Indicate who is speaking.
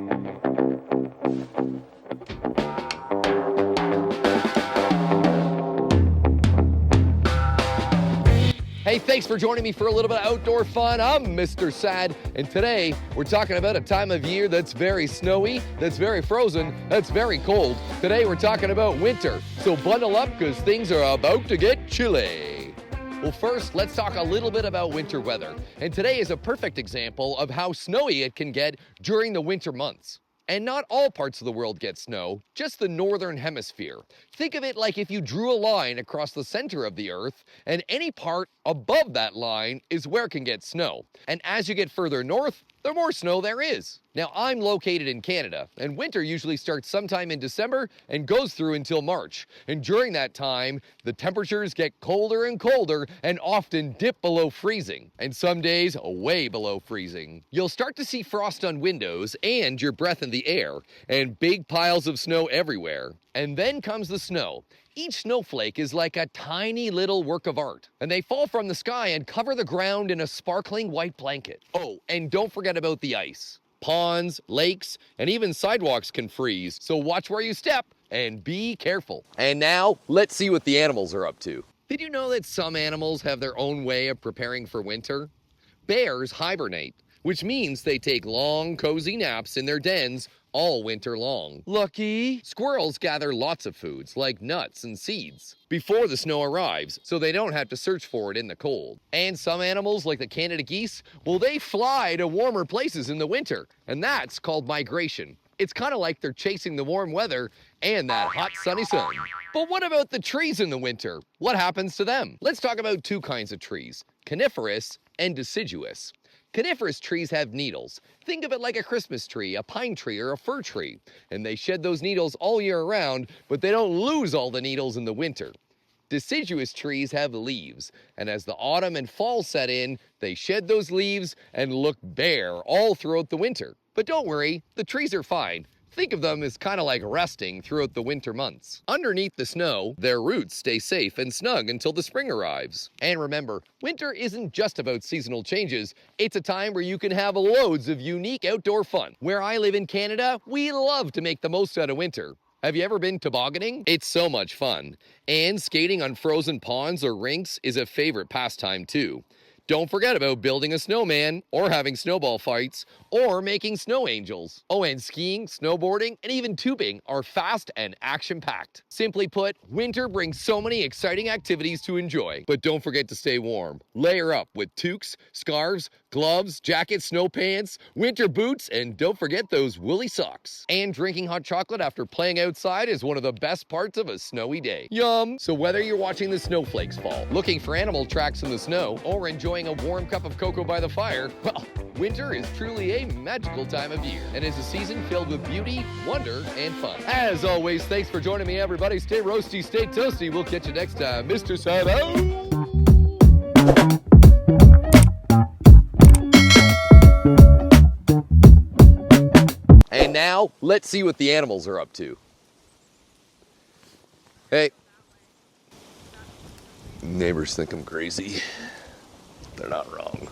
Speaker 1: Hey, thanks for joining me for a little bit of outdoor fun. I'm Mr. Saad, and today we're talking about a time of year that's very snowy, that's very frozen, that's very cold. Today we're talking about winter, so bundle up because things are about to get chilly. Well, first, let's talk a little bit about winter weather. And today is a perfect example of how snowy it can get during the winter months. And not all parts of the world get snow, just the northern hemisphere. Think of it like if you drew a line across the center of the earth, and any part above that line is where it can get snow. And as you get further north, the more snow there is. Now, I'm located in Canada, and winter usually starts sometime in December and goes through until March. And during that time, the temperatures get colder and colder and often dip below freezing, and some days way below freezing. You'll start to see frost on windows and your breath in the air, and big piles of snow everywhere. And then comes the snow. Each snowflake is like a tiny little work of art, and they fall from the sky and cover the ground in a sparkling white blanket. Oh, and don't forget about the ice. Ponds, lakes, and even sidewalks can freeze, so watch where you step and be careful. And now, let's see what the animals are up to. Did you know that some animals have their own way of preparing for winter? Bears hibernate, which means they take long, cozy naps in their dens all winter long. Lucky! Squirrels gather lots of foods, like nuts and seeds, before the snow arrives, so they don't have to search for it in the cold. And some animals, like the Canada geese, well, they fly to warmer places in the winter, and that's called migration. It's kind of like they're chasing the warm weather and that hot sunny sun. But what about the trees in the winter? What happens to them? Let's talk about two kinds of trees, coniferous and deciduous. Coniferous trees have needles. Think of it like a Christmas tree, a pine tree, or a fir tree. And they shed those needles all year round, but they don't lose all the needles in the winter. Deciduous trees have leaves, and as the autumn and fall set in, they shed those leaves and look bare all throughout the winter. But don't worry, the trees are fine. Think of them as kind of like resting throughout the winter months. Underneath the snow, their roots stay safe and snug until the spring arrives. And remember, winter isn't just about seasonal changes. It's a time where you can have loads of unique outdoor fun. Where I live in Canada, we love to make the most out of winter. Have you ever been tobogganing? It's so much fun. And skating on frozen ponds or rinks is a favorite pastime too. Don't forget about building a snowman, or having snowball fights, or making snow angels. Oh, and skiing, snowboarding, and even tubing are fast and action-packed. Simply put, winter brings so many exciting activities to enjoy. But don't forget to stay warm. Layer up with toques, scarves, gloves, jackets, snow pants, winter boots, and don't forget those woolly socks. And drinking hot chocolate after playing outside is one of the best parts of a snowy day. Yum! So whether you're watching the snowflakes fall, looking for animal tracks in the snow, or enjoying a warm cup of cocoa by the fire, well, winter is truly a magical time of year and is a season filled with beauty, wonder, and fun. As always, thanks for joining me, everybody. Stay roasty, stay toasty. We'll catch you next time. Mr. Saad. And now, let's see what the animals are up to. Hey. Neighbors think I'm crazy. They're not wrong.